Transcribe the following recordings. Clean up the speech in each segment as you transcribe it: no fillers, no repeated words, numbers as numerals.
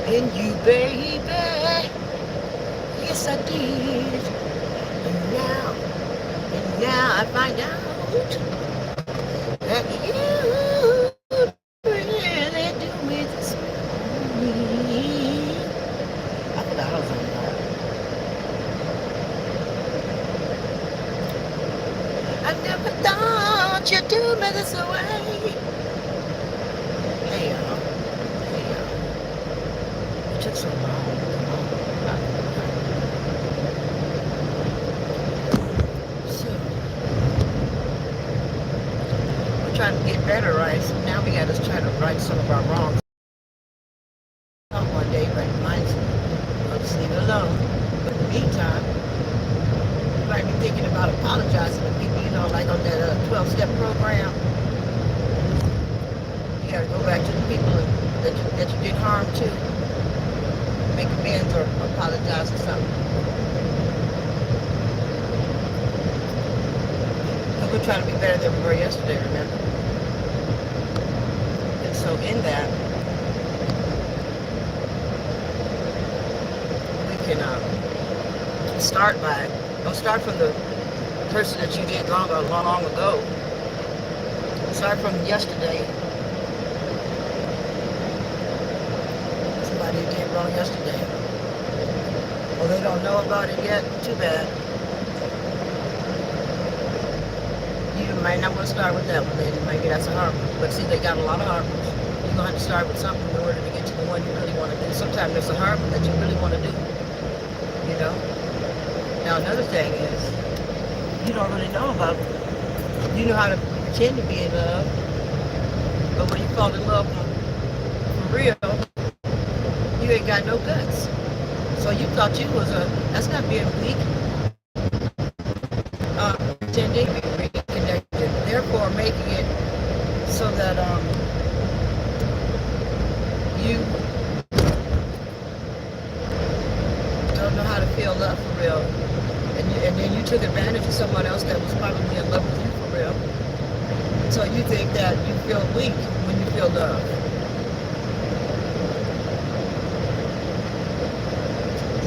And you, baby, yes I did. And now I find out that you really do me this way. I forgot I was on that. I never thought you'd do me this way. Hey y'all, hey y'all. It took so long. So we're trying to get better, right? So now we gotta try to right some of our wrongs. One day, but mine's I'll just leave it alone. But in the meantime, you might be thinking about apologizing to people, like on that 12-step program. You gotta go back to the people that you did harm to, make amends or apologize or something. Because we're trying to be better than we were yesterday, remember? And so in that, we can start from the person that you did long ago. Start from yesterday. Somebody did wrong yesterday. Well, they don't know about it yet. Too bad. You might not want to start with that one. Then maybe that's a hard one. But see, they got a lot of hard ones. You're gonna have to start with something in order to get to the one you really want to do. Sometimes there's a hard one that you really want to do. You know. Now another thing is, you don't really know about it. You know how to pretend to be in love, but when you fall in love for real, you ain't got no guts. So you thought you was that's not being weak, pretending to be reconnected, therefore making it so that you don't know how to feel love for real. And then you took advantage of someone else that was probably in love with you for real. So you think that you feel weak when you feel love.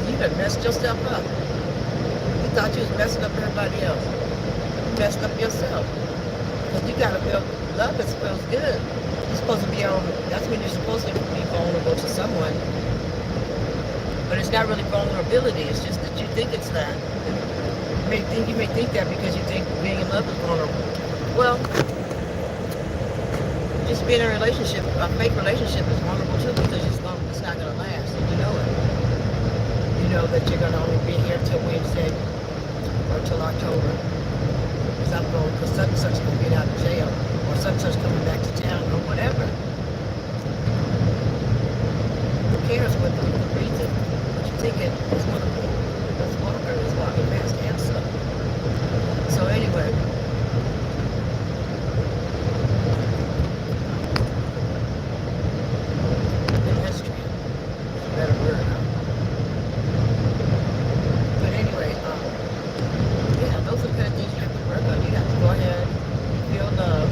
You done messed yourself up. You thought you was messing up everybody else. You messed up yourself. Because you gotta feel love that feels good. You're supposed to be that's when you're supposed to be vulnerable to someone. But it's not really vulnerability, it's just that you think it's that. You may think that because you think being in love is vulnerable. Well, just being in a relationship, a fake relationship is vulnerable too because it's not gonna last, and you know it. You know that you're gonna only be here till Wednesday or till October. Because such and such is gonna get out of jail, or such and such coming back to town, or whatever. Who cares what the reason? What you think is one of them. This walker is walking past and stuff. So anyway, pedestrian is a better word. But anyway, yeah, those are the kind of things you have to work on. You have to go ahead, feel love.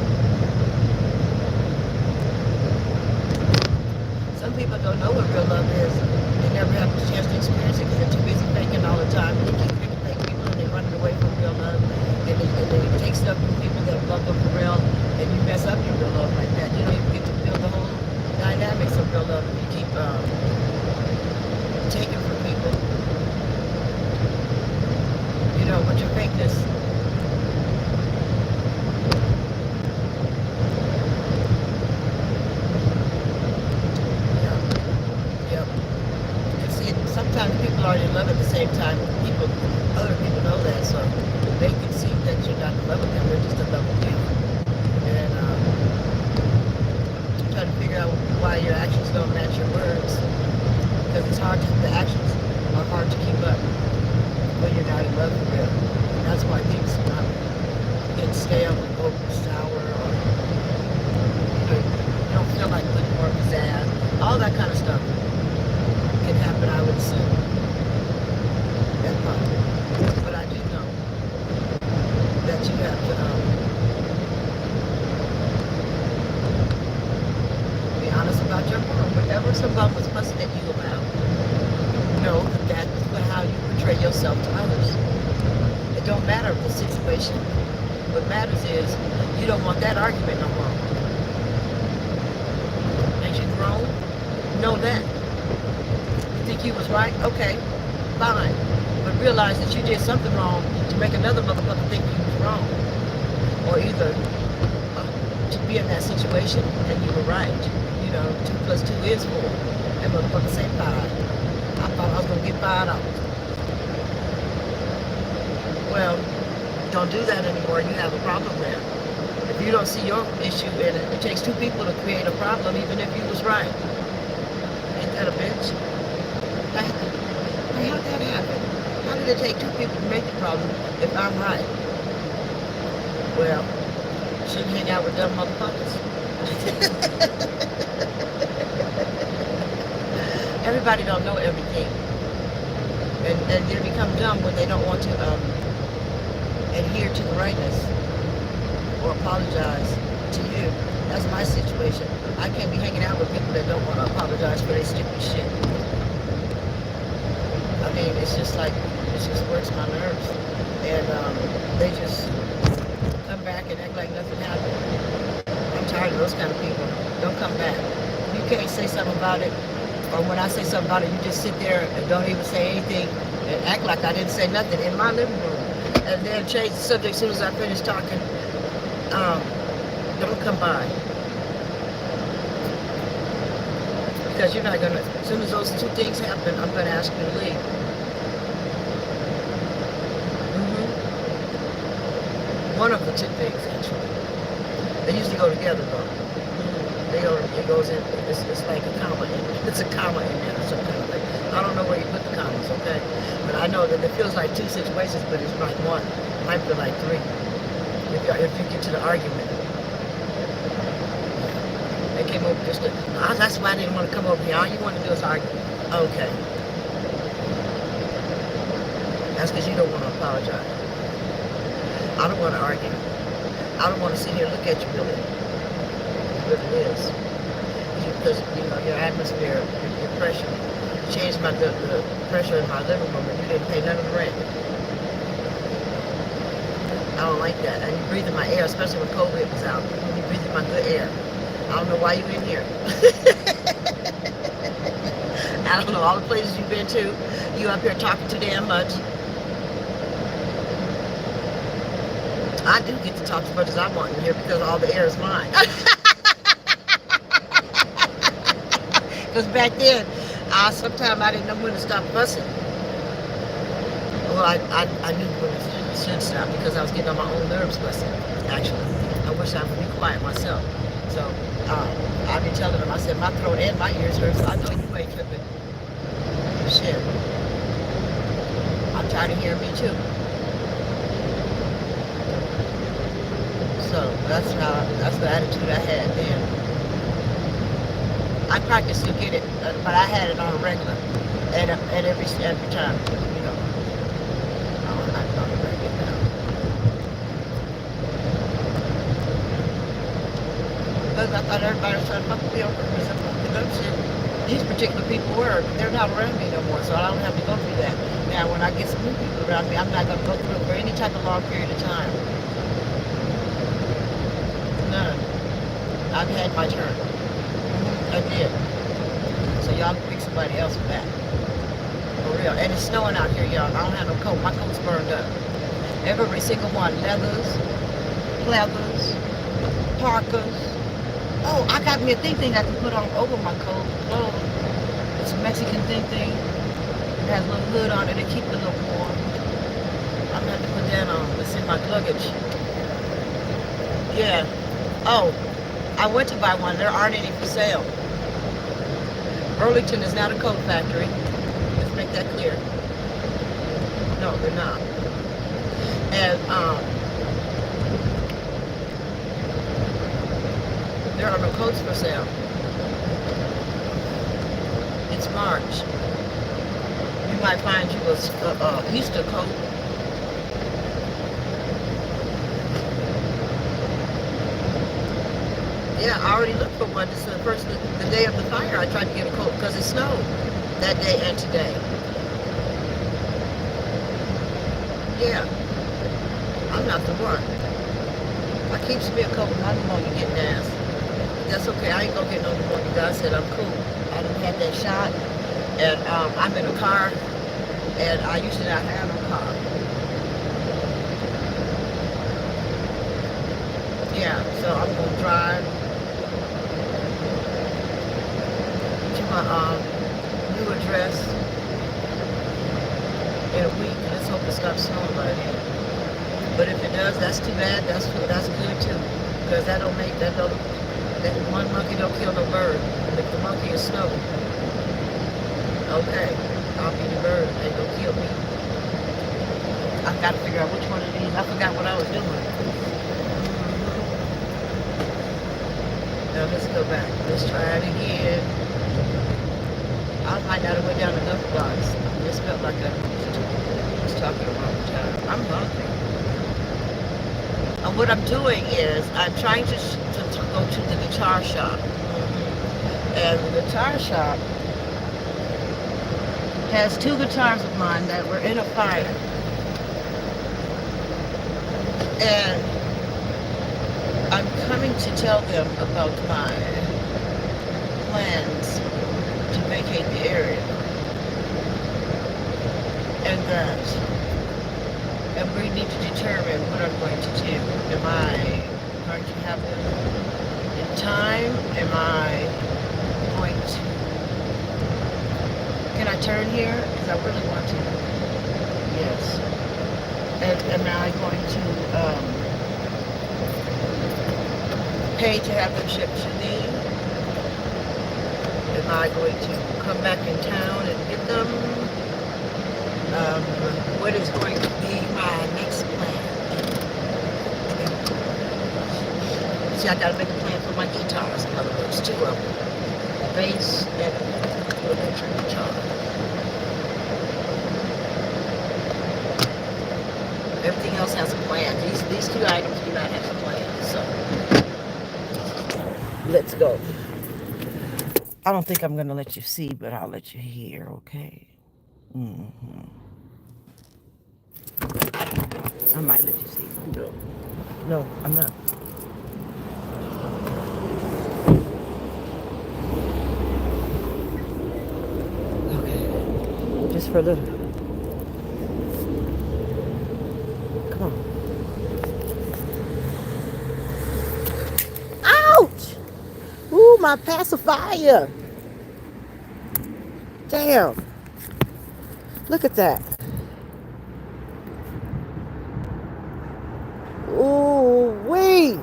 Some people don't know what real love is. They never have a chance to experience it because they're too busy thinking all the time. They keep picking fake people and they run away from real love. And they take stuff from people that love them for real, and you mess up your real love like that. You don't even get to feel the whole dynamics of real love if you keep taking from people. With your fakeness. Yep. And see, sometimes people are in love at the same time. Other people know that, so they can see that you're not in love with them. They're just in love with you. And trying to figure out why your actions don't match your words, because the actions are hard to keep up when you're not in love for real. And that's why things get stale and go sour, or you don't feel like putting more pizzazz. All that kind of stuff can happen, I would assume. That part. But I do know that you have to be honest about your mom. Whenever somebody was fussing that you allow. Know that that's how you portray yourself to others. It don't matter the situation. What matters is you don't want that argument no more. As you grown, know that. You think you was right? Okay, fine. But realize that you did something wrong to make another motherfucker think you was wrong. Or either to be in that situation and you were right. 2 plus 2 is 4. That motherfucker say 5. I thought I was going to get $5. Well, don't do that anymore. You have a problem there. If you don't see your issue in it, it takes 2 people to create a problem, even if you was right. Ain't that a bitch? How'd that happen? How did it take 2 people to make the problem if I'm right? Well, shouldn't hang out with dumb motherfuckers. Everybody don't know everything. And they become dumb when they don't want to adhere to the rightness or apologize to you. That's my situation. I can't be hanging out with people that don't want to apologize for their stupid shit. I mean, it's just works my nerves. And they just come back and act like nothing happened. I'm tired of those kind of people. Don't come back. You can't say something about it, or when I say something about it, you just sit there and don't even say anything and act like I didn't say nothing in my living room. And then change the subject as soon as I finish talking. Don't come by. Because you're not going to, as soon as those 2 things happen, I'm going to ask you to leave. One of the 2 things, actually. They usually go together, though. It goes in, it's like a comma. It's a comma in there or something like that. I don't know where you put the commas, okay? But I know that it feels like 2 situations, but it's like 1. It might feel like 3. If you get to the argument. They came over just to, that's why I didn't want to come over here. All you want to do is argue. Okay. That's because you don't want to apologize. I don't want to argue. I don't want to sit here and look at you really. It really is. Because, your atmosphere, your pressure, you changed the pressure in my living room and you didn't pay none of the rent. I don't like that. And you breathe in my air, especially when COVID was out. You breathe in my good air. I don't know why you're in here. I don't know all the places you've been to. You up here talking too damn much. I do get to talk as much as I want in here because all the air is mine. Because back then, sometimes I didn't know when to stop fussing. Well, I knew when it should stop because I was getting on my own nerves fussing, actually. I wish I would be quiet myself. So, I've been telling them, I said, my throat and my ears hurt, so I know you ain't tripping. Shit. I'm tired of hearing me too. So, that's the attitude I had then. I practice to get it, but I had it on a regular, at every time, I'm not going to break it down. Because I thought everybody was trying to fuck me over because I'm fucking up shit. These particular people were, but they're not around me no more, so I don't have to go through that. Now, when I get some new people around me, I'm not going to go through it for any type of long period of time. None. I've had my turn. I did. So y'all can pick somebody else for that. For real. And it's snowing out here, y'all. I don't have no coat. My coat's burned up. Every single one. Leathers, pleathers, parkas. Oh, I got me a thing I can put on over my coat. Clothes. It's a Mexican thing. It has a little hood on it to keep it a little warm. I'm going to have to put that on. It's in my luggage. Yeah. Oh, I went to buy one. There aren't any for sale. Burlington is not a coat factory. Let's make that clear. No, they're not. And there are no coats for sale. It's March. You might find you a Easter coat. Yeah, I already looked for one. This is the day of the fire. I tried to get a coat because it snowed that day and today. Yeah, I'm not the one. I keeps me a couple of pneumonia getting ass. That's okay. I ain't gonna get no pneumonia. God said I'm cool. I done had that shot, and I'm in a car, and I used to not have no car. Yeah, so I'm gonna drive to my new address in a week. Let's hope it stops snowing by then. But if it does, that's too bad. That's good too, because that one monkey don't kill no bird. And if the monkey is snow, okay, I'll be the bird. They don't kill me. I've got to figure out which one of these. I forgot what I was doing. Now let's go back. Let's try it again. I might not have went down enough blocks. This felt like I was talking about the time. I'm hungry. And what I'm doing is I'm trying to go to the guitar shop. And the guitar shop has 2 guitars of mine that were in a fire. And I'm coming to tell them about my plans to vacate the area. And we need to determine what I'm going to do. Am I going to have them in time? Am I going to... Can I turn here? Because I really want to. Yes. Am I going to pay to have them shipped to me? Am I going to come back in town and get them? What is going to be my next plan? See, I gotta make a plan for my guitars, in other words, 2 of them. The bass and the electric guitar. Everything else has a plan. These 2 items do not have a plan, so let's go. I don't think I'm gonna let you see, but I'll let you hear, okay? I might let you see. No, I'm not. Okay, just for a little. Come on. Ouch! Ooh, my pacifier. Damn. Look at that. Ooh, wee.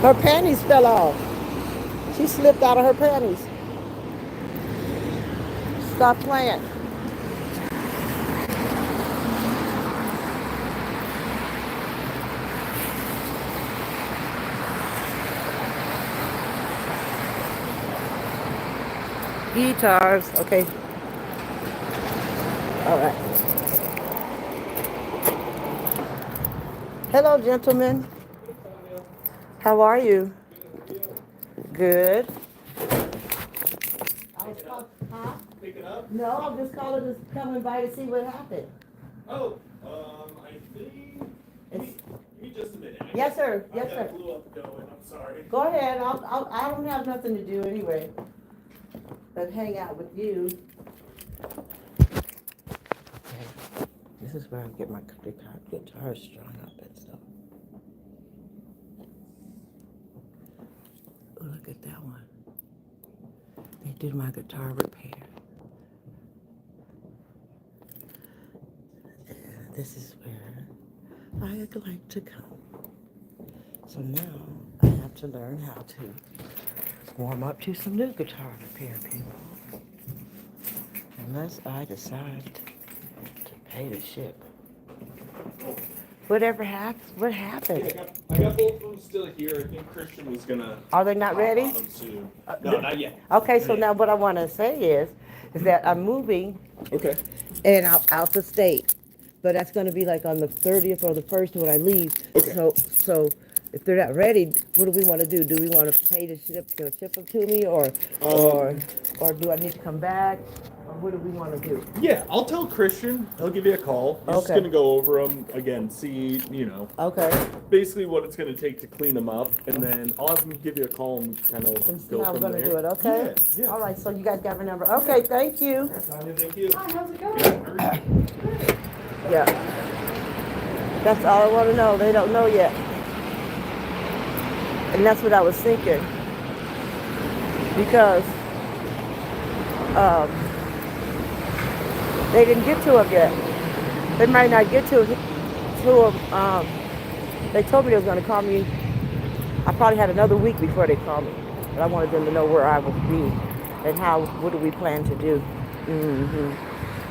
Her panties fell off. She slipped out of her panties. Stop playing. Guitars, okay. All right. Hello, gentlemen. How are you? Good. Huh? Pick it up? No, I'm just calling to come by to see what happened. Oh, I think. Give me just a minute. Yes, sir. Yes, sir. I blew up going. I'm sorry. Go ahead. I don't have nothing to do anyway, but hang out with you. Okay. This is where I get my guitar strung up and stuff. Oh, look at that one. They did my guitar repair. And this is where I'd like to come. So now I have to learn how to warm up to some new guitar repair people. Unless I decide to pay to ship. Whatever happens, what happened? Yeah, I got both of them still here. I think Christian was gonna. Are they not ready? On them soon. No, not yet. Okay, so now what I want to say is that I'm moving. Okay. And out the state. but that's going to be like on the 30th or the 1st when I leave. Okay. So if they're not ready, what do we want to do? Do we want to pay to ship them to me, or do I need to come back? Or what do we want to do? Yeah, I'll tell Christian. He'll give you a call. He's just Okay. gonna go over them again, see, Okay. basically what it's gonna take to clean them up, and then I'll have him give you a call and kind of And see go how we're from going to there. do it, okay? Yeah, yeah. All right, so you guys got my number. Okay, thank you. Sonia, thank you. Hi, how's it going? Yeah. That's all I want to know. They don't know yet. And that's what I was thinking. Because they didn't get to him yet. They might not get to him. They told me they was going to call me. I probably had another week before they called me. But I wanted them to know where I would be and what do we plan to do.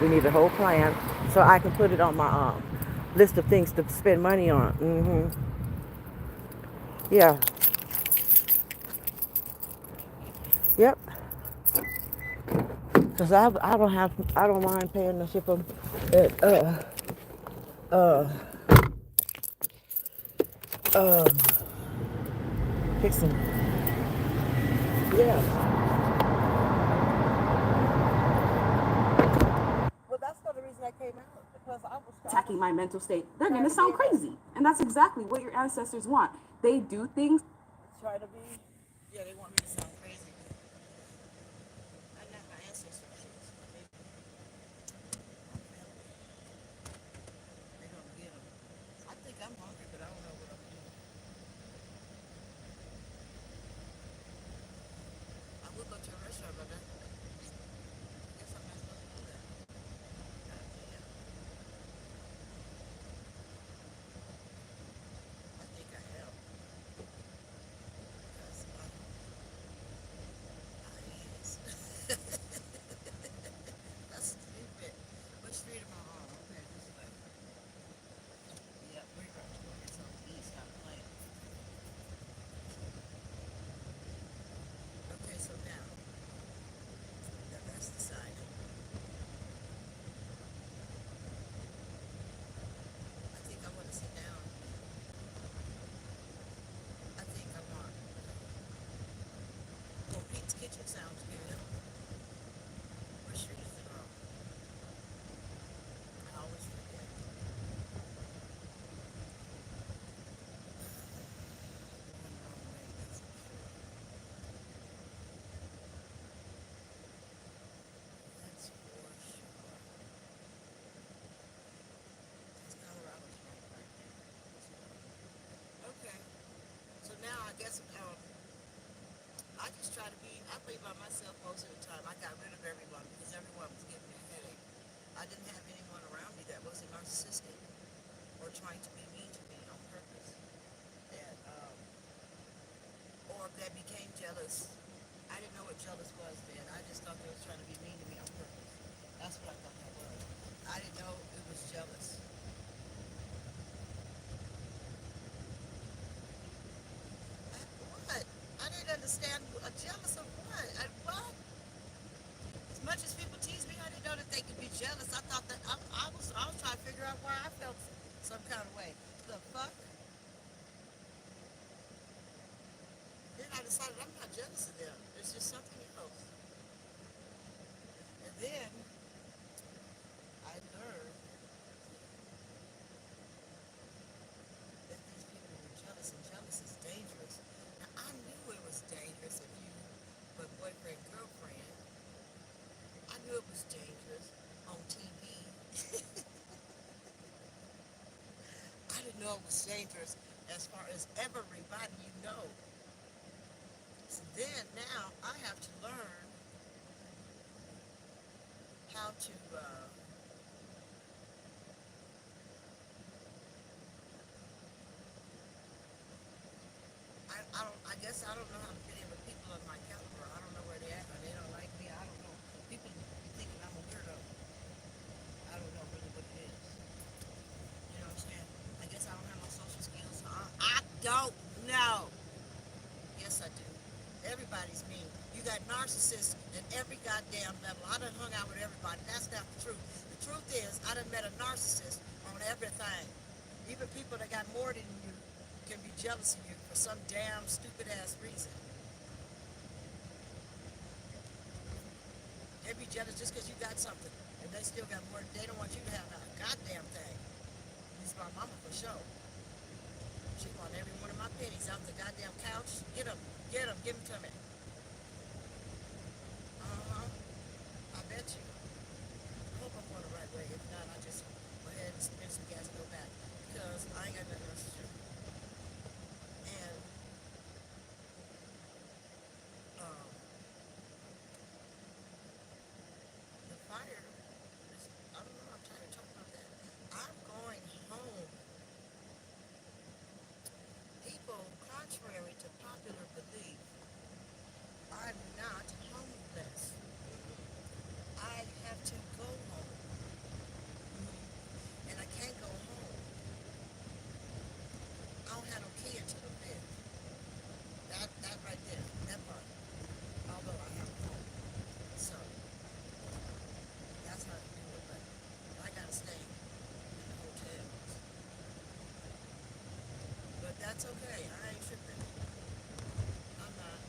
We need a whole plan so I can put it on my list of things to spend money on. Yeah. Yep. Cause I don't mind paying to ship them. Fix them. Yeah. Well, that's the reason I came out because I was Attacking my mental state. They're going to sound crazy. And that's exactly what your ancestors want. They do things. try to be. Yeah, they want me to sound crazy. I'm not my ancestors. They don't get them. I think I'm hungry, but I don't know what I'm doing. I will go to a restaurant, but I guess I'm not supposed to do that. God damn. I think I am. Because is. That's stupid. What street am I on? Okay, this way. Yep, we're going to get some east. Stop playing. Okay, so now that's the side. I think I want to sit down. I think I want. Well, Pete's Kitchen sounds good. What street is it on? I always forget. Going the wrong way, that's for sure. That's for sure. That's Colorado's wrong right there. Okay. So now I guess I just try to I play by myself most of the time. I got rid of everyone because everyone was giving me a headache. I didn't have anyone around me that wasn't narcissistic or trying to be mean to me on purpose. And, or that became jealous. I didn't know what jealous was then. I just thought they was trying to be mean to me on purpose. That's what I thought that was. I didn't know it was jealous. What? I didn't understand. Jealous of what? What? As much as people tease me, I didn't know that they could be jealous. I thought that I was trying to figure out why I felt some kind of way. The fuck? Then I decided I'm not jealous of them. It's just something else. And then I learned that these people were jealous, and jealous is dangerous. Now I knew it was dangerous if you were boyfriend, girlfriend. I knew it was dangerous on TV. I didn't know it was dangerous as far as everybody you know. So then now I have to learn how to I guess I don't know how to fit in with people of my caliber. I don't know where they at. Or they don't like me. I don't know. People be thinking I'm a weirdo. I don't know really what it is. You know what I'm saying? I guess I don't have my social skills. I don't know. Yes, I do. Everybody's mean. You got narcissists at every goddamn level. I done hung out with everybody. That's not the truth. The truth is, I done met a narcissist on everything. Even people that got more than you can be jealous of you for some damn stupid ass reason. They be jealous just because you got something, and they still got more. They don't want you to have a goddamn thing. This is my mama for sure. She want every one of my pennies out the goddamn couch. Get them, give them to me. I bet you. I hope I'm going the right way. If not, I just go ahead and spend some gas and go back because I ain't got nothing else to do. And um, the fire is, I don't know, I'm tired of talking about that. I'm going home. People, contrary to popular belief, are not homeless. I have to go home. And I can't go home. I don't have no key until the 5th. That right there, that part. Although I have a home. So, that's how to do it, but I gotta stay in the hotels. But that's okay, I ain't tripping. I'm not.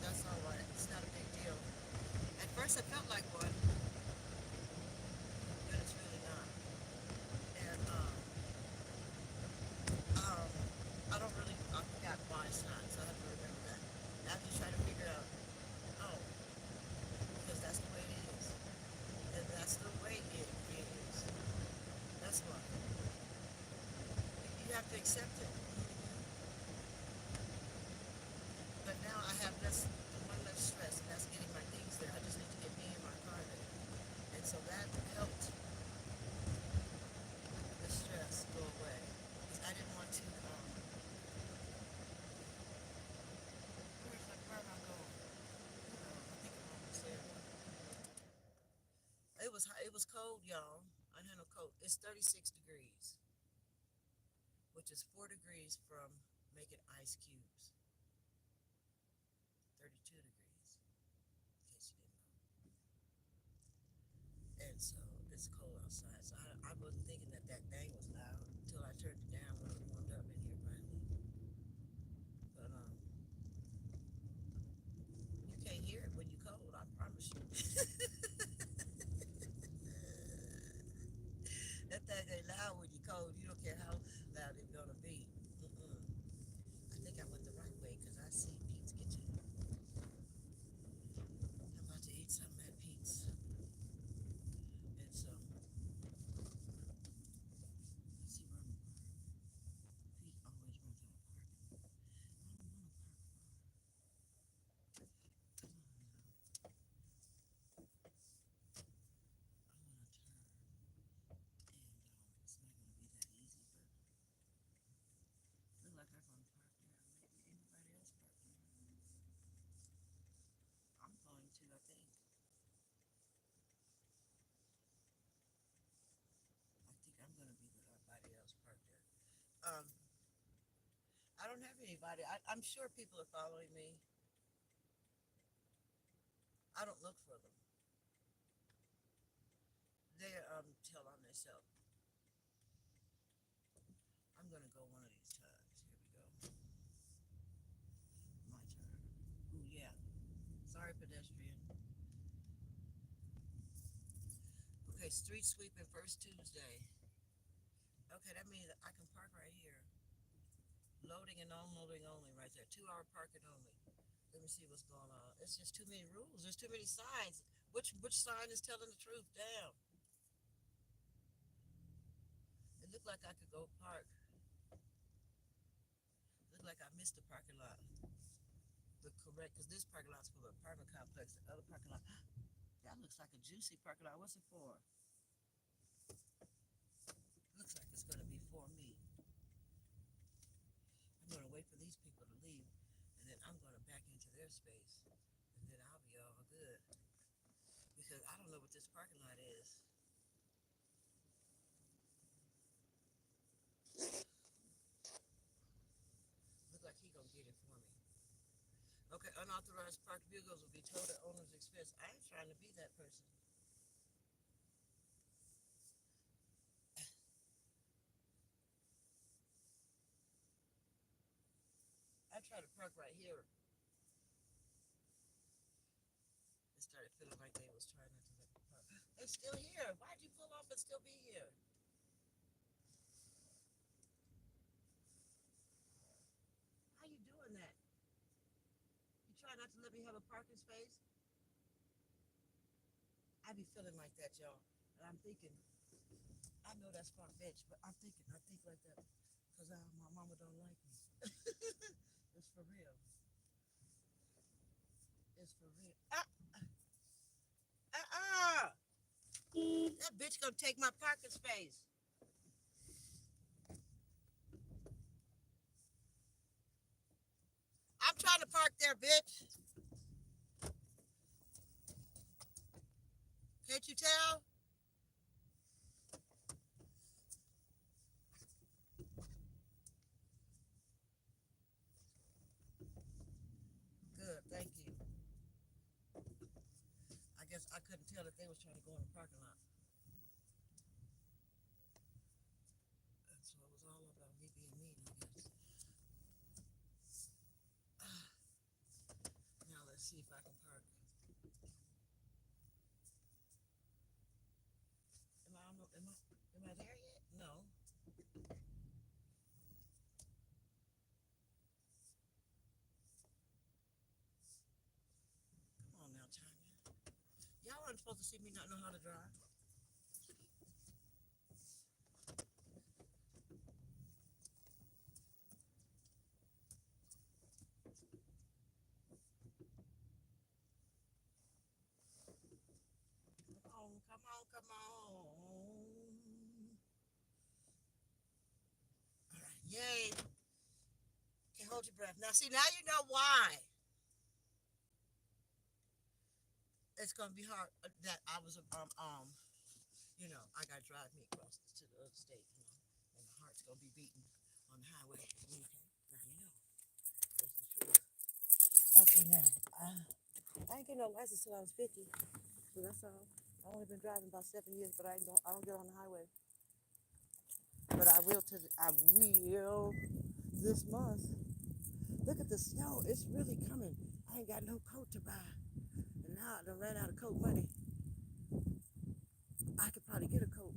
That's alright, it's not a big deal. At first I felt like one, but it's really not. And, I don't really, I forgot why it's not, so I have to remember that. I have to try to figure out, oh, because that's the way it is. And that's the way it is. That's why. You have to accept it. But now I have one less stress, and that's getting my things there. I just need to get me in my car there. And so that helped the stress go away. Because I didn't want to, where am I going? I think I'm almost there. It was cold, y'all. I had no coat. It's 36 degrees, which is 4 degrees from making ice cubes. 32 degrees, in case you didn't know. And so it's cold outside. So I wasn't thinking that thing was loud until I turned it down when it warmed up in here finally. But you can't hear it when you're cold, I promise you. That thing ain't loud when you're cold. You don't care how loud it's gonna be. I think I went the right way because I see Pete's Kitchen. I'm about to eat something at Pete's. And so, let's see where I'm going. Pete always runs out of parking. I don't want to park far. Come on now. I want to turn. And it's not going to be that easy, but look like I'm going to park there. Maybe anybody else park there. I'm going to, I think. I think I'm going to be with everybody else parked there. I don't have anybody. I'm sure people are following me. I don't look for them. They tell on themselves. I'm gonna go one of these times. Here we go. My turn. Ooh yeah. Sorry, pedestrian. Okay, street sweeping first Tuesday. Okay, that means I can park right here. Loading and unloading only right there. 2-hour parking only. Let me see what's going on. It's just too many rules. There's too many signs. Which sign is telling the truth? Damn. It looked like I could go park. It looked like I missed the parking lot. The correct, because this parking lot's for the apartment complex. The other parking lot, that looks like a juicy parking lot. What's it for? Looks like it's going to be for me. I'm going to wait for these people to leave, and then I'm going to back into their space, and then I'll be all good. Because I don't know what this parking lot is. Look like he going to get it for me. Okay, unauthorized parked vehicles will be towed at owner's expense. I ain't trying to be that person. I tried to park right here. It started feeling like they was trying not to let me park. They're still here. Why'd you pull off and still be here? How you doing that? You try not to let me have a parking space? I be feeling like that, y'all. And I'm thinking, I know that's far fetched, but I think like that because my mama don't like me. It's for real. It's for real. Uh. That bitch gonna take my parking space. I'm trying to park there, bitch. Can't you tell? Good, thank you. I guess I couldn't tell that they was trying to go in the parking lot. And so it was all about me being mean, I guess. Now let's see if I can park. Am I there yet? No. Come on now, Tanya. Y'all aren't supposed to see me not know how to drive. Come on, come on. All right, yay. Okay, hold your breath. Now, see, now you know why it's gonna be hard. That I was I gotta drive me across to the other state, and the heart's gonna be beating on the highway. Okay, now you know. It's the truth. Okay, now I ain't getting no license till I was 50, so that's all. I've only been driving about 7 years, but I don't get on the highway. But I will this month. Look at the snow. It's really coming. I ain't got no coat to buy. And now I done ran out of coat money. I could probably get a coat.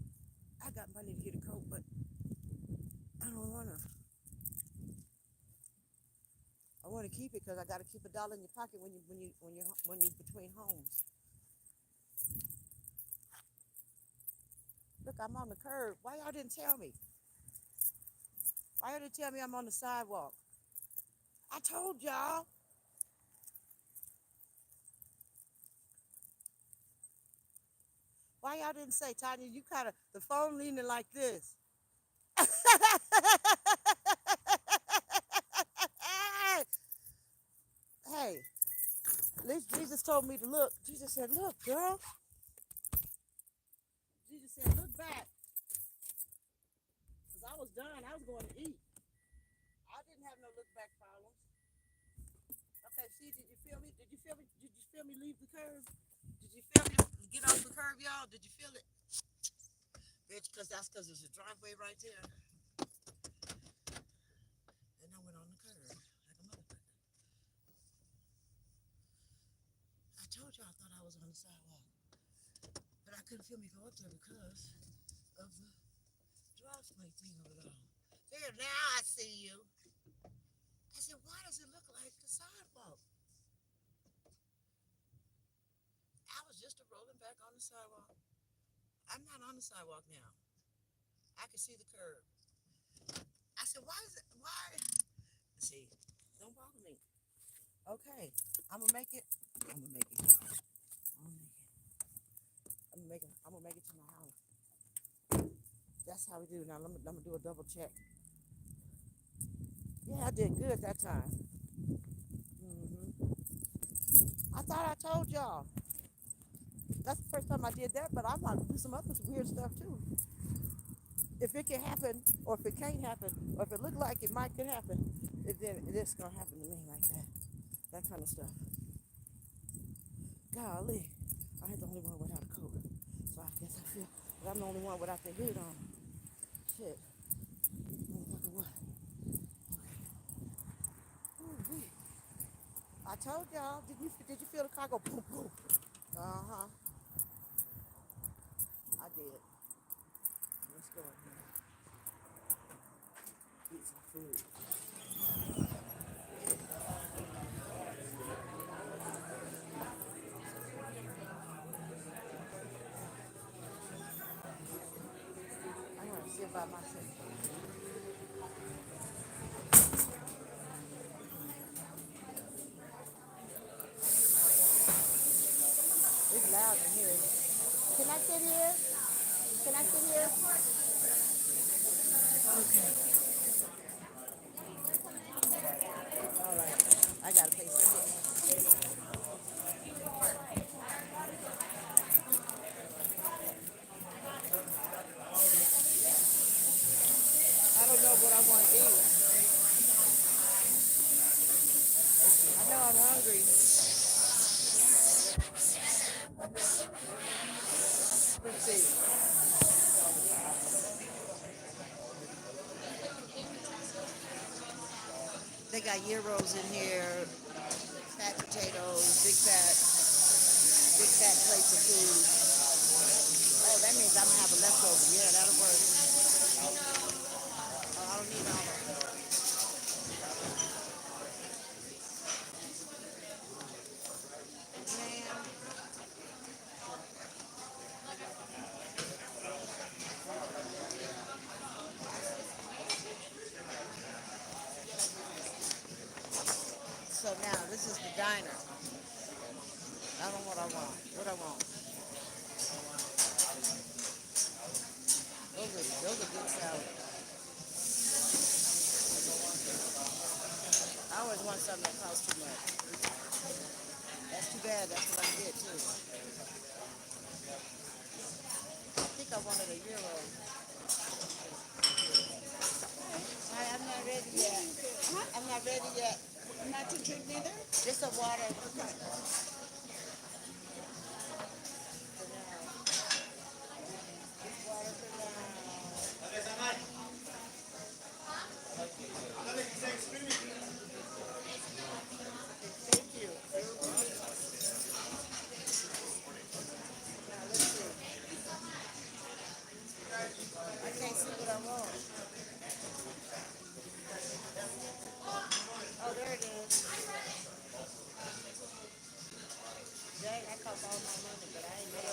I got money to get a coat, but I don't wanna. I want to keep it because I got to keep $1 in your pocket when you between homes. Look, I'm on the curb. Why y'all didn't tell me? Why y'all didn't tell me I'm on the sidewalk? I told y'all. Why y'all didn't say, Tanya, you kind of, the phone leaning like this. Hey, at least Jesus told me to look. Jesus said, look, girl. Jesus said, look back. Because I was done. I was going to eat. I didn't have no look back problems. Okay, see, did you feel me? Did you feel me? Did you feel me leave the curb? Did you feel me get off the curb, y'all? Did you feel it? Bitch, because there's a driveway right there. And I went on the curb like a motherfucker. I told y'all I thought I was on the sidewalk. But I couldn't feel me go up there because of the driveway thing of it all. There, now I see you. I said, why does it look like the sidewalk? I was just rolling back on the sidewalk. I'm not on the sidewalk now. I can see the curb. I said, why is it, why? See, don't bother me. Okay, I'm gonna make it. I'm gonna make it. I'm gonna make it to my house. That's how we do. Now, let me do a double check. Yeah, I did good that time. I thought I told y'all. That's the first time I did that, but I might do some other weird stuff too. If it can happen, or if it can't happen, or if it looked like it might could happen, then it's gonna happen to me like that. That kind of stuff. Golly, I ain't the only one without a coat, so I guess I feel that I'm the only one without the hood on. Shit. Motherfucker, what? Okay. I told y'all. Did you feel the car go boom boom? Uh-huh. I did. Let's go in here. Eat some food. I'm gonna sit by myself. It's loud in here. Can I sit here? Can I sit here? Okay. All right. I got a place to sit. I don't know what I want to eat. I know I'm hungry. Let's see. They got gyros in here, fat potatoes, big fat plates of food. Oh, that means I'm gonna have a leftover. Yeah, that'll work. Oh, I don't need all of it. Man. So now this is the diner. I don't know what I want. What I want. Those are good salads. I always want something that costs too much. That's too bad. That's what I get too. I think I wanted a euro. I'm not ready yet. I'm not ready yet. Not to drink neither? Just a water. Thank you. Now let's see. I can't see what I want. Oh, there it is. Dang, I cost all my money, but I ain't mad.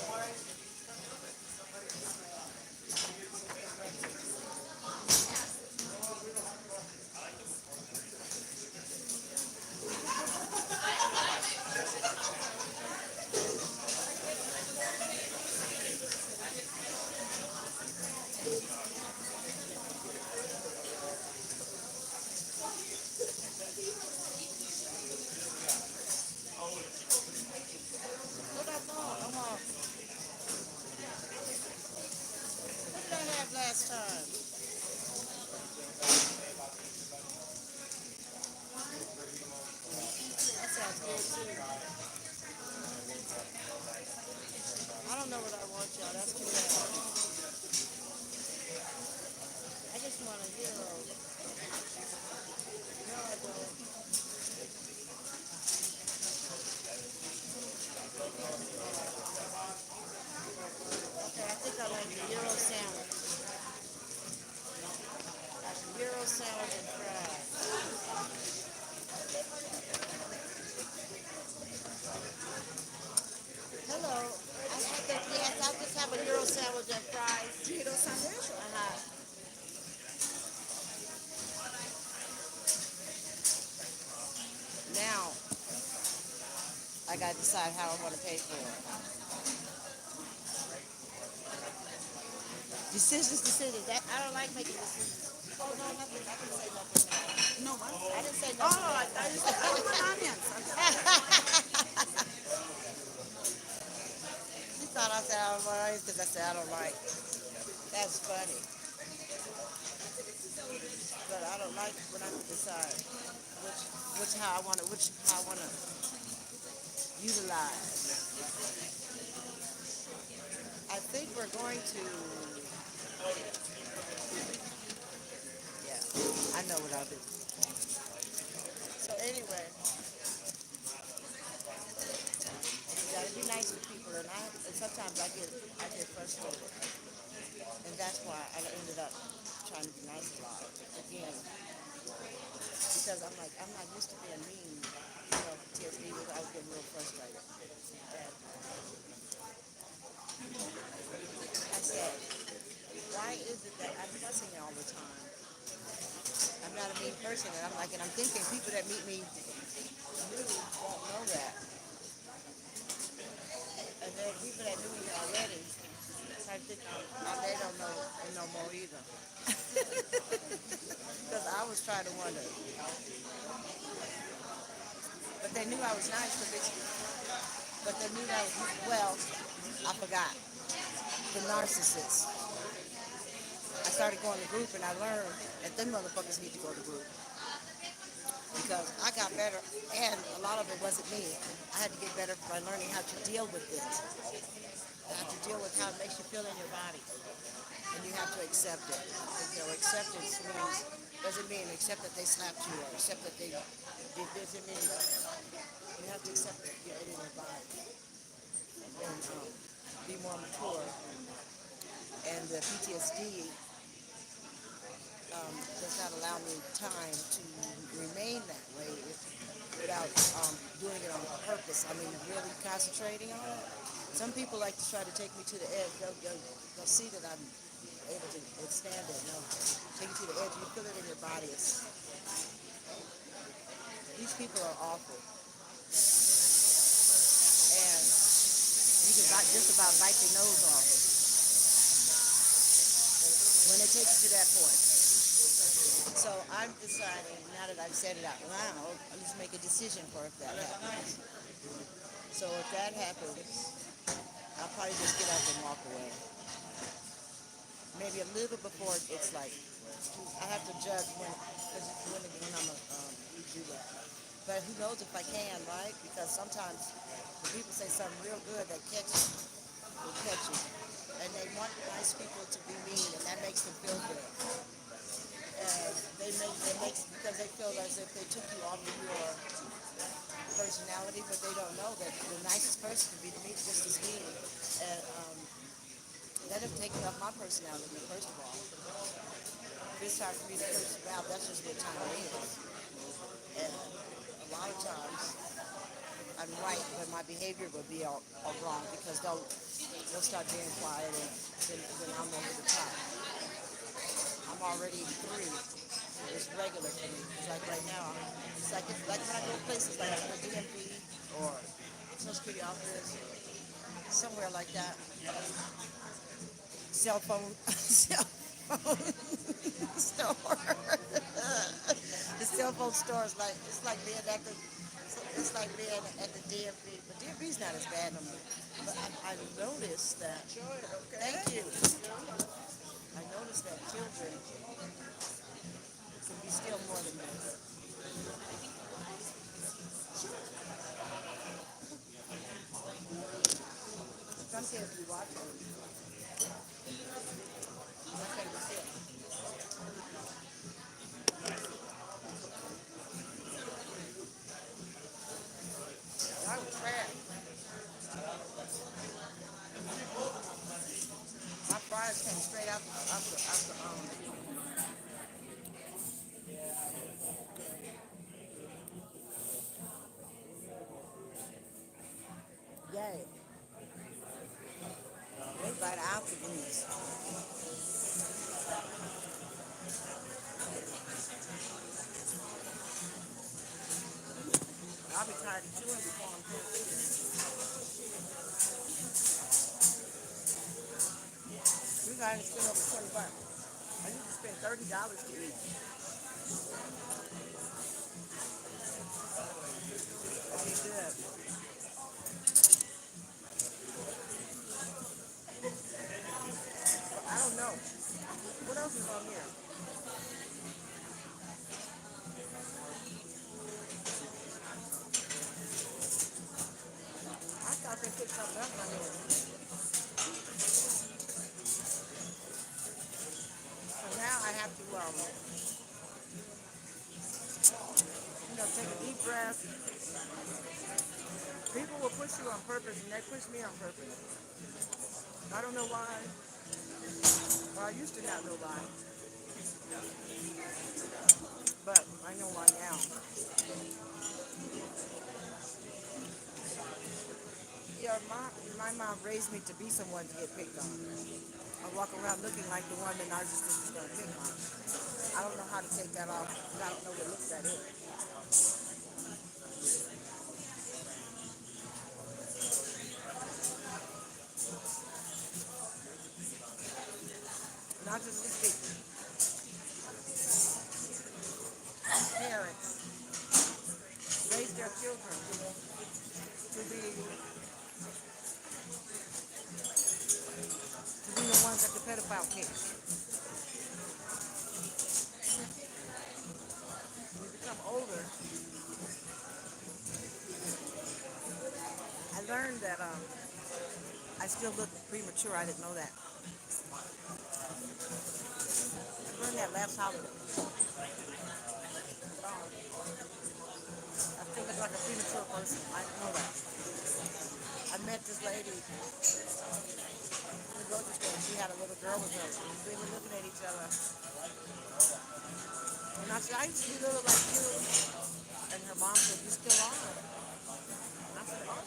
What I want? I want. What did I have last time? That sounds good too. I don't know what I want, y'all. That's too bad. I just want a euro. No, I don't. Okay, I think I like the euro sandwich. Euro sandwich and fries. Hello. Yes, I'll just have a euro sandwich and fries. Euro sandwich? Uh-huh. Now, I gotta decide how I want to pay for it. Decisions. I don't like making decisions. Oh, no, nothing. I didn't say nothing now. No, what? I didn't say Oh, nothing. I thought you said onions. She thought I said I don't like because I said I don't like. That's funny. But I don't like when I have to decide how I want to utilize. I think we're going to. Yeah, I know what I'll do. So anyway, nice to people, and sometimes I get frustrated, and that's why I ended up trying to be nice a lot again, because I'm not used to being mean. TSD was I was getting real frustrated, and I said, why is it that I'm fussing all the time? I'm not a mean person, and I'm thinking people that meet me really won't know that, and then people that knew me already I think they don't know no more either. Because I was trying to wonder. But they knew I was nice, but they knew that, well, I forgot. The narcissists. I started going to group and I learned that them motherfuckers need to go to group. Because I got better, and a lot of it wasn't me. I had to get better by learning how to deal with it. I had to deal with how it makes you feel in your body. And you have to accept it. Acceptance means, doesn't mean accept that they slapped you or accept that they did this. It means you have to accept it in your body and be more mature. And the PTSD does not allow me time to remain that way without doing it on purpose. I mean, really concentrating on it. Some people like to try to take me to the edge. They'll see that I'm able to withstand it. No, take it to the edge. You feel it in your body. These people are awful, and you can just about bite their nose off when they take you to that point. So I'm deciding, now that I've said it out loud, let's make a decision for if that happens. So if that happens, I'll probably just get up and walk away. Maybe a little before it's like, I have to judge when I'm going to do that. But who knows if I can, right? Because sometimes when people say something real good that catches will catch you. And they want nice people to be mean, and that makes them feel good. And because they feel as if they took you off of your personality, but they don't know that the nicest person can be just as mean. And that have taken off my personality, first of all. This time for me to curse them out, that's just what time it is. And a lot of times, I'm right, but my behavior will be all wrong because they'll start being quiet and then I'm over the top. I'm already through. It's regular for me. It's like right now, it's like when I go places like the DMV or Social Security office, somewhere like that. Cell phone store. The cell phone store is like it's like being at the DMV, but DMV's not as bad no more. But I noticed that. Thank you. I noticed that children can be still more than that. Some kids be watching. I was trash. My fries came straight out the yay. Right out the grease. I'll be tired of chewing before I'm through. We got to spend over $20. I need to spend $30 to eat. That'd be good. But I don't know. What else is on here? I thought they put something else on here. So now I have to, Take a deep breath. People will push you on purpose, and they push me on purpose. I don't know why. Well, I used to not know why, but I know why now. Yeah, my mom raised me to be someone to get picked on. I walk around looking like the one the narcissist is going to pick on. I don't know how to take that off. I don't know what looks that is. Narcissistic parents raise their children to be the ones that the pedophile picks. When you become older, I learned that I still look premature. I didn't know that. I learned that last holiday. I think it's like a premature person. I didn't know that. I met this lady in the grocery store. She had a little girl with her. We were looking at each other. And I said, I used to be little like you. And her mom said, you still are. And I said, oh.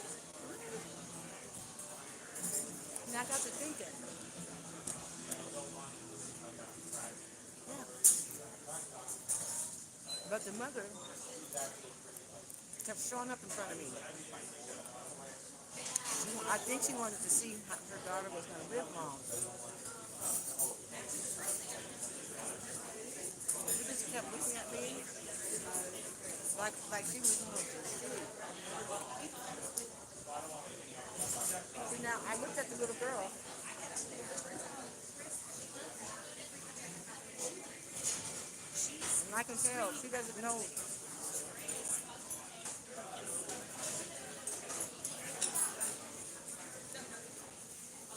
And I got to thinking. Yeah. But the mother kept showing up in front of me. I think she wanted to see how her daughter was going to live long. She just kept looking at me like she was going to see. See, now I looked at the little girl. And I can tell she doesn't know.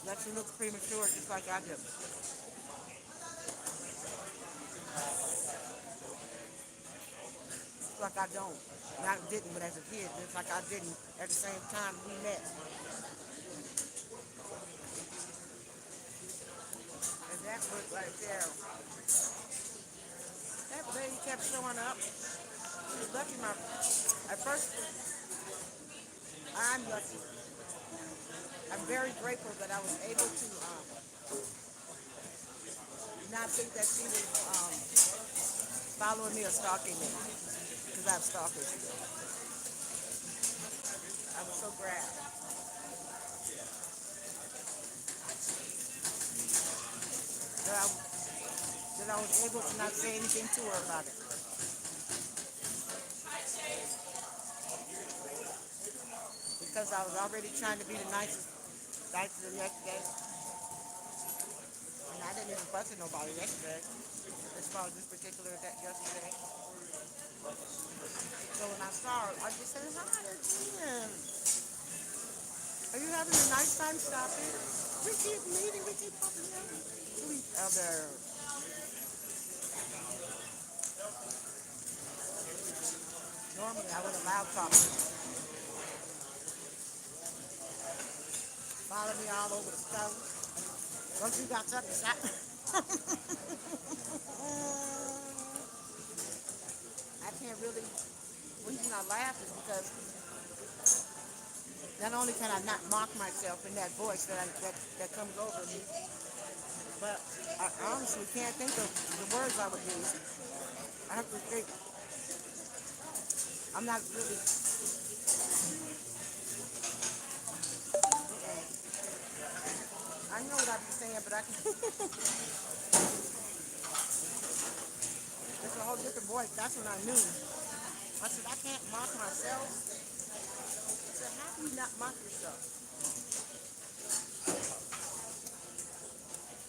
That she looks premature just like I do. Just like I don't. And I didn't, but as a kid, just like I didn't at the same time we met. And that was right there. That lady kept showing up. She was lucky at first, I'm lucky. I'm very grateful that I was able to not think that she was following me or stalking me. Because I have stalkers. I was so glad that I was able to not say anything to her about it. Because I was already trying to be the nicest yesterday. And I didn't even fuss at nobody yesterday. As far as this particular yesterday. So when I saw her, I just said, hi again. Are you having a nice time shopping? We keep meeting, we keep popping out to each other. Normally I would have loud talked. Follow me all over the stuff. Once you got something to shop. I can't really, the reason I laugh is because not only can I not mock myself in that voice that comes over me, but I honestly can't think of the words I would use. I have to think. I'm not really. I know what I be saying, but I can. It's a whole different voice. That's when I knew. I said, I can't mock myself. I said, how do you not mock yourself?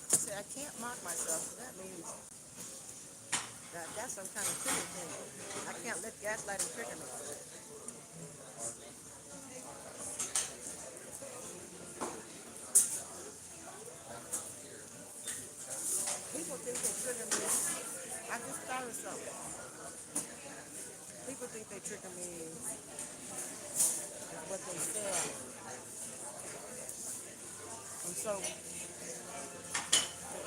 I said, I can't mock myself. So that means that's some kind of trigger thing. I can't let gaslighting trigger me. People think they trigger me. I just thought of something. People think they trigger So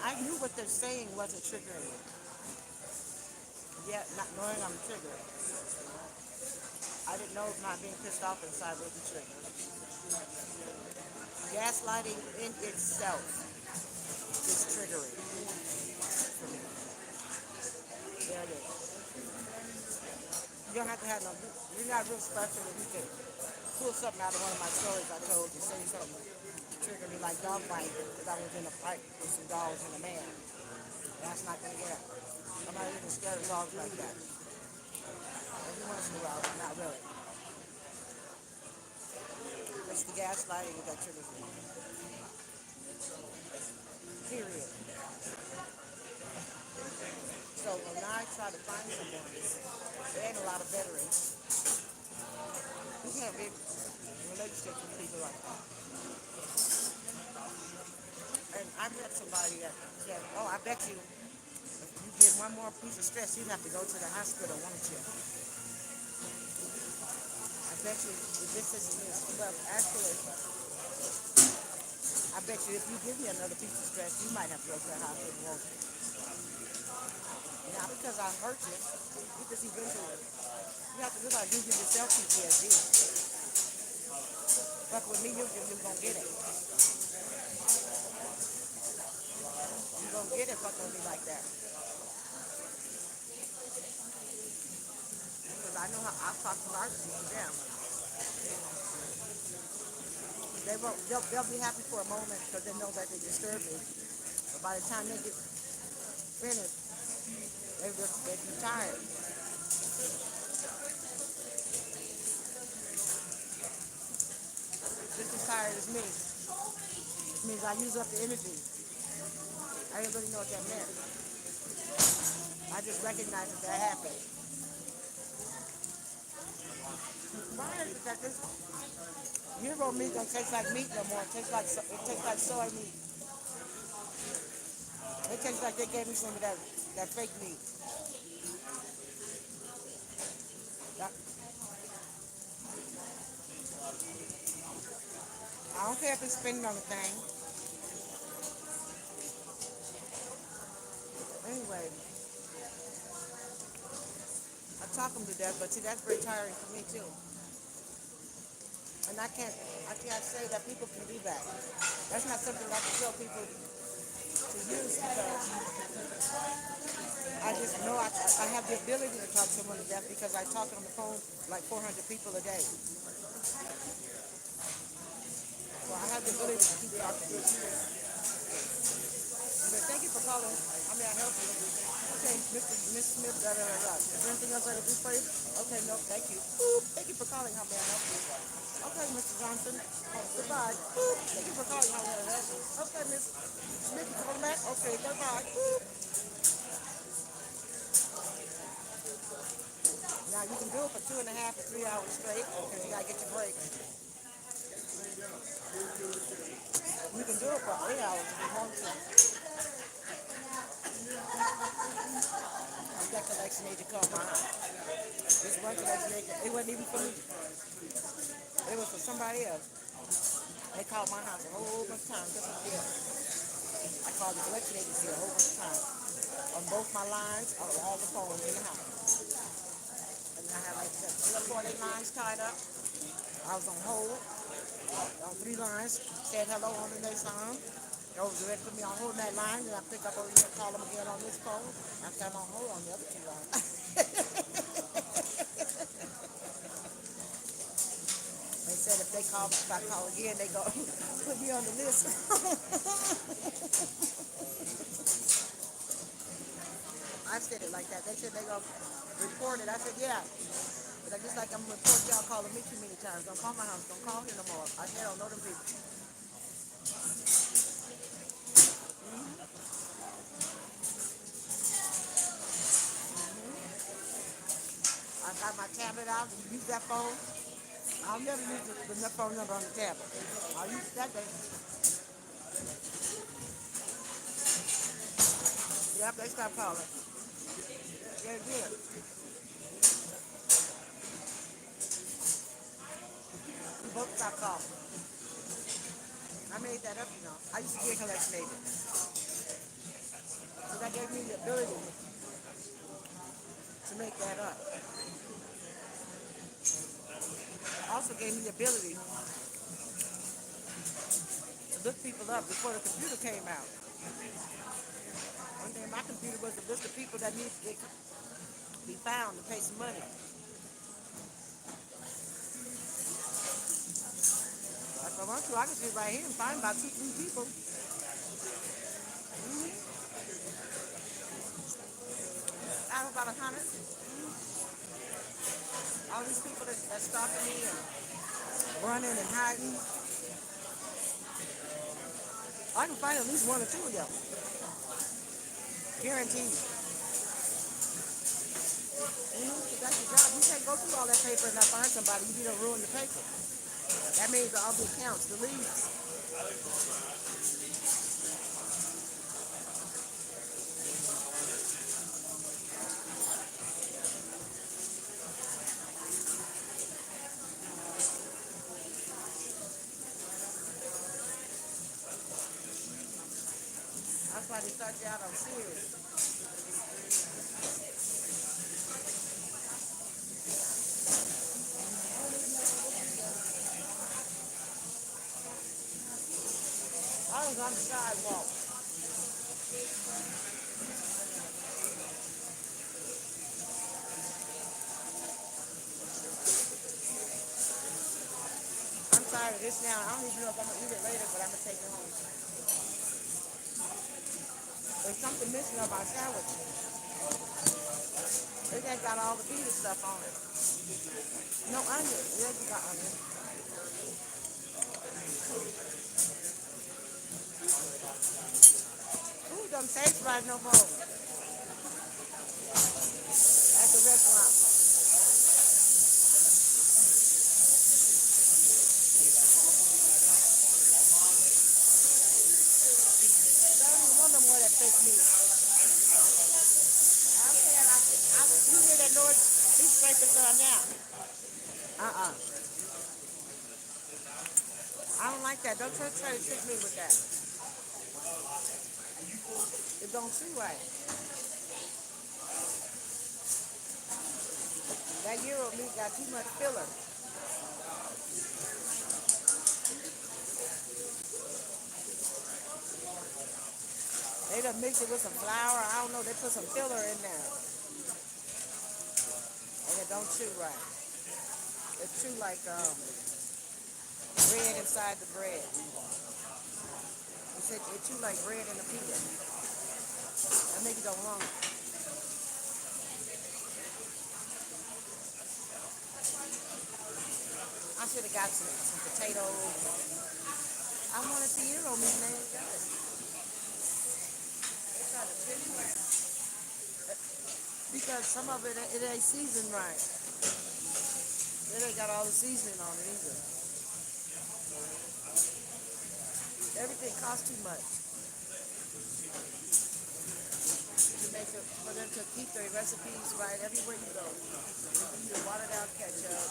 I knew what they're saying wasn't triggering me. Yet, not knowing I'm triggered, I didn't know not being pissed off inside was the trigger. Gaslighting in itself is triggering for me. There it is. You don't have to have no, you're not real special if you can pull something out of one of my stories I told you, say something to trigger me like dog fighting because I was in a fight with some dogs and a man. That's not going to get it. I'm not even scared of dogs like that. Every once in a while, not really. It's the gaslighting that triggers me. Period. So when I try to find someone, there ain't a lot of veterans. You can't be in relationships with people like that. And I met somebody that said, oh, I bet you if you get one more piece of stress, you'd have to go to the hospital, won't you? I bet you if this is this. Well, actually, I bet you if you give me another piece of stress, you might have to go to the hospital, won't you? Not because I hurt you, because eventually you have to realize you give yourself PTSD. Fuck with me, you're gonna get it. You're gonna get it fucking with me like that. Because I know how I've talked to narcissists to them. They'll be happy for a moment because they know that they disturb me. But by the time they get finished, they'll be tired. Just as tired as me. It means I use up the energy. I didn't really know what that meant. I just recognized that happened. Why is it that this Euro meat don't taste like meat no more? It tastes like soy meat. It tastes like they gave me some of that fake meat. I don't care if it's spinning on the thing. Anyway, I talk them to death, but see, that's very tiring for me too. And I can't say that people can do that. That's not something that I can tell people to use because I just know I have the ability to talk someone to death because I talk on the phone like 400 people a day. So I have the ability to keep talking to you. But thank you for calling. I mean, I help you. Okay, Miss Smith, da da da da. Is there anything else I can do for you? Okay, no, thank you. Boop. Thank you for calling. How may I help you? Okay, Mr. Johnson. Oh, goodbye. Boop. Thank you for calling. How may I help you? Okay, Miss Smith, you calling back? Okay, goodbye. Boop. Now you can do it for 2.5 to 3 hours straight. Okay, you gotta get your break. You can do it for 8 hours if you want to. That collection agent called my house. This one collection agent, it wasn't even for me. It was for somebody else. They called my house a whole bunch of times. Just like this. I called the collection agency a whole bunch of times. On both my lines, on all the phones in the house. And I had like 3 or 4 lines tied up. I was on hold on 3 lines. Said hello on the next line. They was ready to put me on hold on that line. Then I pick up over here and call them again on this phone. After I'm on hold on the other 2 lines. They said if they call, if I call again, they go put me on the list. I said it like that. They said they gonna report it. I said yeah. But I just like I'm gonna report y'all calling me too many times. Don't call my house. Don't call here no more. I said I don't know them people. I got my tablet out and use that phone. I'll never use the phone number on the tablet. I'll use that day. Yep, they stopped calling. They did. We both stopped calling. I made that up, you know. I used to be a collection agent. So that gave me the ability to make that up. Also gave me the ability to look people up before the computer came out. One day my computer was a list of people that need to be found and pay some money. If I want to, I can sit right here and find about 2, 3 people. I have about 100. All these people that's stalking me and running and hiding. I can find at least 1 or 2 of them. Guaranteed. That's your job. You can't go through all that paper and not find somebody. You done ruin the paper. That means all the accounts, the leads. That's why they start you out on serious. I was on the sidewalk. I'm tired of this now. I don't even know if I'm going to eat it later, but I'm going to take it home. There's something missing on my sandwich. They just got all the pita stuff on it. No onion. Yes, you got onion. Ooh, don't taste right no more. At the restaurant. I don't even want no more of that fake meat. I'm saying, you hear that noise? He's scraping some now. I don't like that. Don't try to trick me with that. It don't chew right. That Euro meat got too much filler. They done mix it with some flour. I don't know. They put some filler in there. And it don't chew right. It chew like bread inside the bread. It chew like bread in a pita. That make it go wrong. I should have got some potatoes. I wanted the Euro meat, man. Got it. They try to trick me. Because some of it ain't seasoned right. They ain't got all the seasoning on it either. Everything costs too much. For them to keep their recipes right everywhere you go. You can water down ketchup.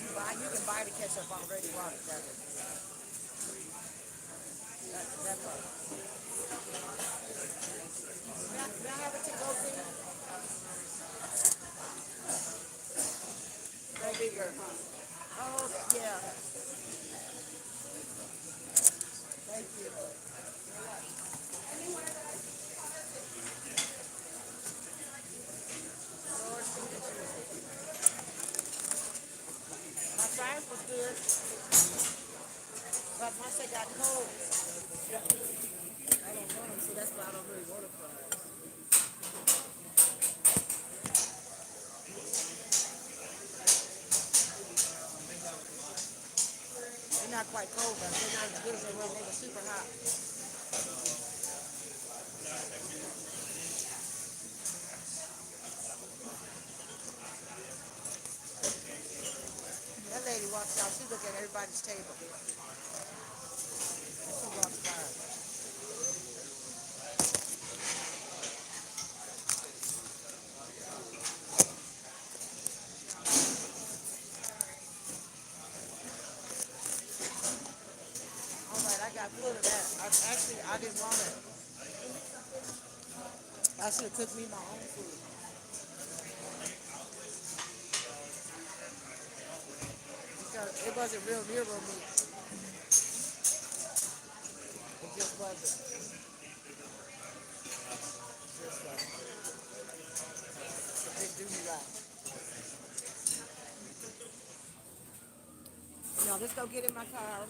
You can buy the ketchup already watered down. That part. May I have a to-go thing? No bigger. Oh, yeah. Thank you. Lord, my fries was good, but once they got cold, I don't want them, so that's why I don't really want a fries. They're not quite cold, but they're not as good as they were when they were super hot. That lady walks out, she look at everybody's table. And she walks by. All right, I got full of that. I didn't want it. I should have cooked me my own food. Because it wasn't real meat. It just wasn't. It just wasn't. It didn't do me right. Now let's go get in my car.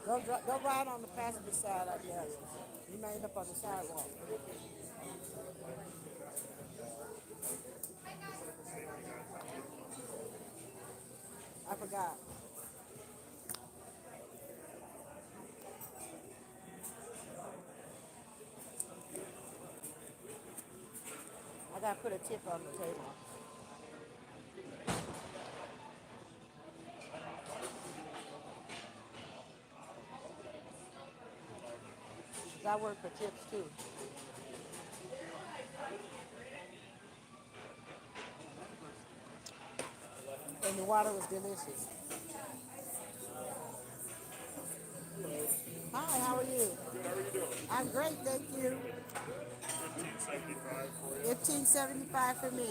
Go ride on the passenger side, I guess. You may end up on the sidewalk. I forgot. I gotta put a tip on the table. I work for tips too. And the water was delicious. Hi, how are you? Good, how are you doing? I'm great, thank you. 1575 for you. $15.75 for me.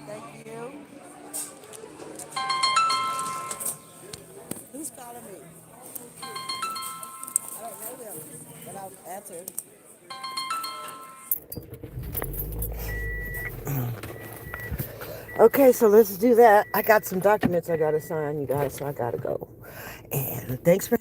Thank you. Who's calling me? I don't know them, but I'll answer. Okay, so let's do that. I got some documents I gotta sign, you guys, so I gotta go. And thanks for